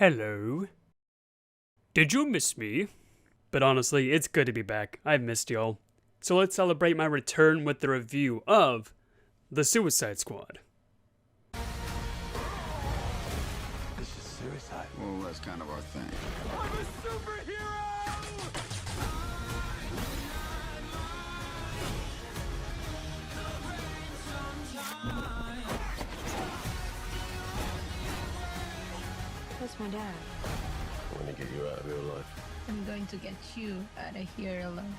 Hello. Did you miss me? But honestly, it's good to be back. I've missed y'all. So let's celebrate my return with the review of The Suicide Squad. This is suicide. Well, that's kind of our thing. I'm a superhero! Where's my dad? I'm gonna get you out of here alive. I'm going to get you out of here alone.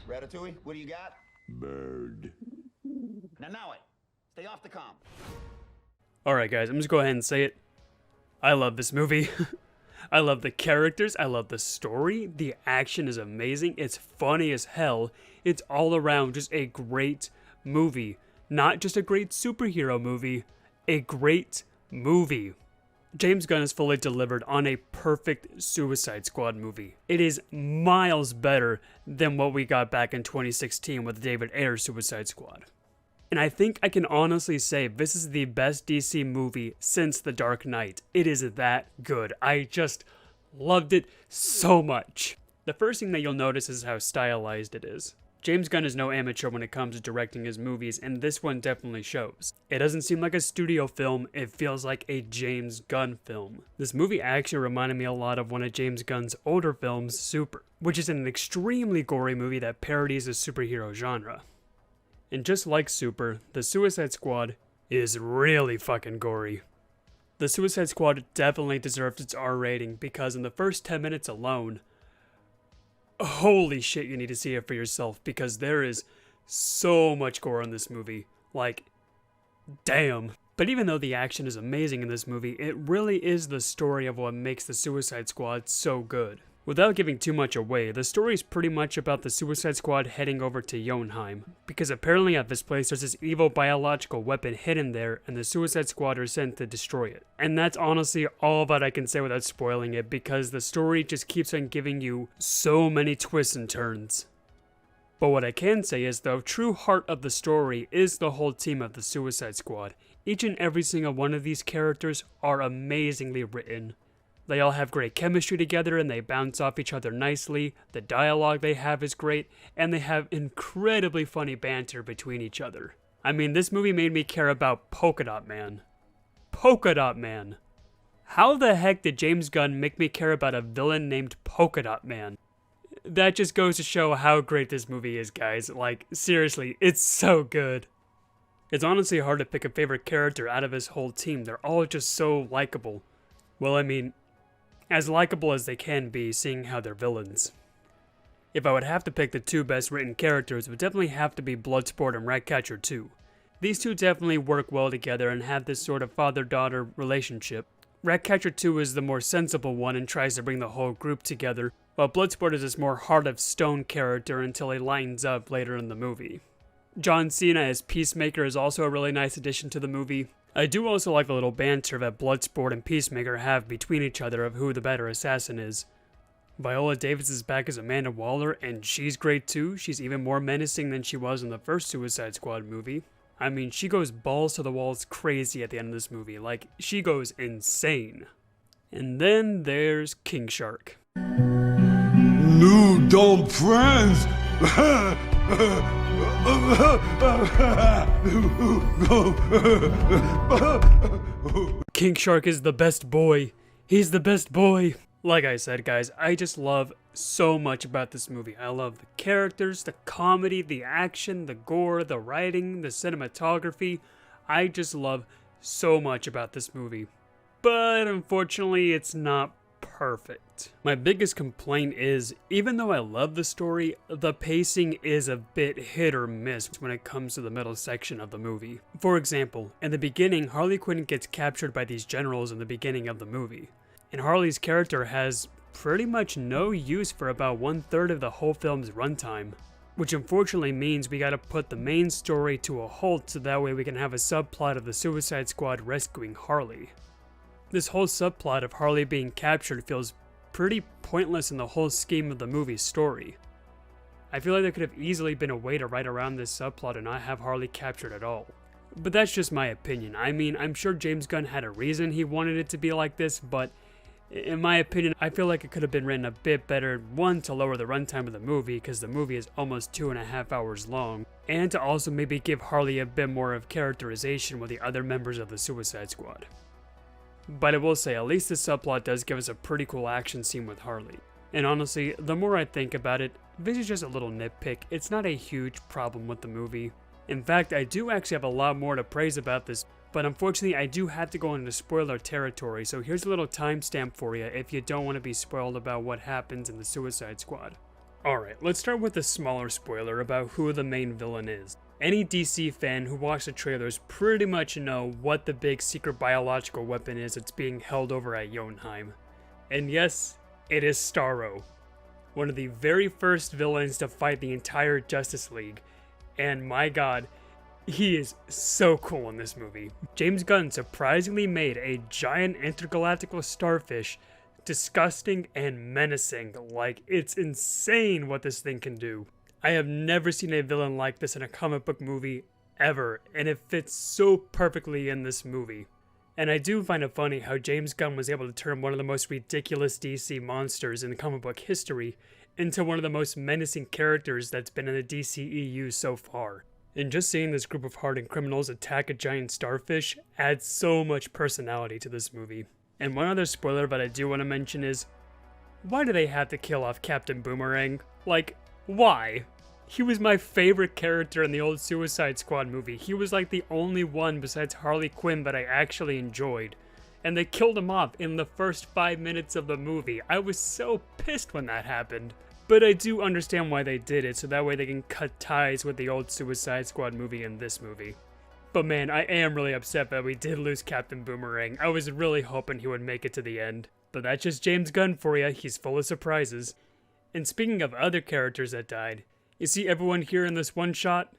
Ratatouille, what do you got? Bird. Now it. Stay off the comm. Alright guys, I'm just go ahead and say it. I love this movie. I love the characters, I love the story, the action is amazing, it's funny as hell, it's all around just a great movie. Not just a great superhero movie, a great movie. James Gunn has fully delivered on a perfect Suicide Squad movie. It is miles better than what we got back in 2016 with David Ayer's Suicide Squad. And I think I can honestly say this is the best DC movie since The Dark Knight. It is that good. I just loved it so much. The first thing that you'll notice is how stylized it is. James Gunn is no amateur when it comes to directing his movies, and this one definitely shows. It doesn't seem like a studio film, it feels like a James Gunn film. This movie actually reminded me a lot of one of James Gunn's older films, Super, which is an extremely gory movie that parodies the superhero genre. And just like Super, The Suicide Squad is really fucking gory. The Suicide Squad definitely deserves its R rating because in the first 10 minutes alone, holy shit, you need to see it for yourself because there is so much gore in this movie. Like, damn. But even though the action is amazing in this movie, it really is the story of what makes the Suicide Squad so good. Without giving too much away, the story is pretty much about the Suicide Squad heading over to Jotunheim, because apparently at this place there's this evil biological weapon hidden there and the Suicide Squad are sent to destroy it. And that's honestly all that I can say without spoiling it, because the story just keeps on giving you so many twists and turns. But what I can say is the true heart of the story is the whole team of the Suicide Squad. Each and every single one of these characters are amazingly written. They all have great chemistry together and they bounce off each other nicely, the dialogue they have is great, and they have incredibly funny banter between each other. I mean, this movie made me care about Polka Dot Man. Polka Dot Man. How the heck did James Gunn make me care about a villain named Polka Dot Man? That just goes to show how great this movie is, guys. Like, seriously, it's so good. It's honestly hard to pick a favorite character out of this whole team. They're all just so likable. Well, I mean, as likable as they can be, seeing how they're villains. If I would have to pick the two best written characters, it would definitely have to be Bloodsport and Ratcatcher 2. These two definitely work well together and have this sort of father-daughter relationship. Ratcatcher 2 is the more sensible one and tries to bring the whole group together, while Bloodsport is this more heart-of-stone character until he lightens up later in the movie. John Cena as Peacemaker is also a really nice addition to the movie. I do also like the little banter that Bloodsport and Peacemaker have between each other of who the better assassin is. Viola Davis is back as Amanda Waller, and she's great too. She's even more menacing than she was in the first Suicide Squad movie. I mean, she goes balls to the walls crazy at the end of this movie. Like, she goes insane. And then there's King Shark. New dumb friends! King Shark is the best boy. He's the best boy. Like I said, guys, I just love so much about this movie. I love the characters, the comedy, the action, the gore, the writing, the cinematography. I just love so much about this movie. But unfortunately, it's not perfect. My biggest complaint is, even though I love the story, the pacing is a bit hit or miss when it comes to the middle section of the movie. For example, in the beginning, Harley Quinn gets captured by these generals in the beginning of the movie, and Harley's character has pretty much no use for about 1/3 of the whole film's runtime, which unfortunately means we gotta put the main story to a halt so that way we can have a subplot of the Suicide Squad rescuing Harley. This whole subplot of Harley being captured feels pretty pointless in the whole scheme of the movie's story. I feel like there could have easily been a way to write around this subplot and not have Harley captured at all. But that's just my opinion. I mean, I'm sure James Gunn had a reason he wanted it to be like this, but in my opinion, I feel like it could have been written a bit better, one, to lower the runtime of the movie, because the movie is almost 2.5 hours long, and to also maybe give Harley a bit more of characterization with the other members of the Suicide Squad. But I will say, at least this subplot does give us a pretty cool action scene with Harley. And honestly, the more I think about it, this is just a little nitpick. It's not a huge problem with the movie. In fact, I do actually have a lot more to praise about this, but unfortunately I do have to go into spoiler territory, so here's a little timestamp for you if you don't want to be spoiled about what happens in the Suicide Squad. Alright, let's start with a smaller spoiler about who the main villain is. Any DC fan who watched the trailers pretty much know what the big secret biological weapon is that's being held over at Jotunheim. And yes, it is Starro, one of the very first villains to fight the entire Justice League. And my god, he is so cool in this movie. James Gunn surprisingly made a giant intergalactical starfish disgusting and menacing. Like, it's insane what this thing can do. I have never seen a villain like this in a comic book movie ever, and it fits so perfectly in this movie. And I do find it funny how James Gunn was able to turn one of the most ridiculous DC monsters in comic book history into one of the most menacing characters that's been in the DCEU so far. And just seeing this group of hardened criminals attack a giant starfish adds so much personality to this movie. And one other spoiler that I do want to mention is, why do they have to kill off Captain Boomerang? Like, why? He was my favorite character in the old Suicide Squad movie. He was like the only one besides Harley Quinn that I actually enjoyed. And they killed him off in the first 5 minutes of the movie. I was so pissed when that happened. But I do understand why they did it, so that way they can cut ties with the old Suicide Squad movie and this movie. But man, I am really upset that we did lose Captain Boomerang. I was really hoping he would make it to the end. But that's just James Gunn for you, he's full of surprises. And speaking of other characters that died, you see everyone here in this one shot?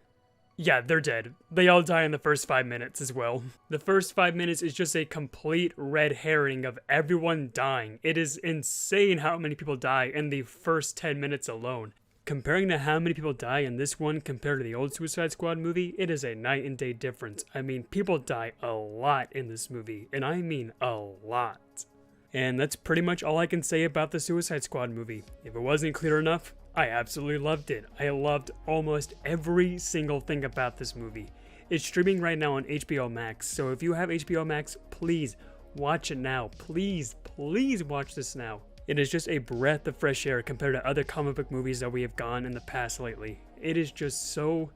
Yeah, they're dead. They all die in the first 5 minutes as well. The first 5 minutes is just a complete red herring of everyone dying. It is insane how many people die in the first 10 minutes alone. Comparing to how many people die in this one compared to the old Suicide Squad movie, it is a night and day difference. I mean, people die a lot in this movie, and I mean a lot. And that's pretty much all I can say about the Suicide Squad movie. If it wasn't clear enough, I absolutely loved it. I loved almost every single thing about this movie. It's streaming right now on HBO Max, so if you have HBO Max, please watch it now. Please, please watch this now. It is just a breath of fresh air compared to other comic book movies that we have gone in the past lately. It is just so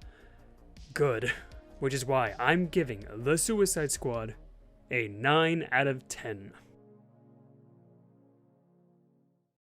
good, which is why I'm giving The Suicide Squad a 9 out of 10.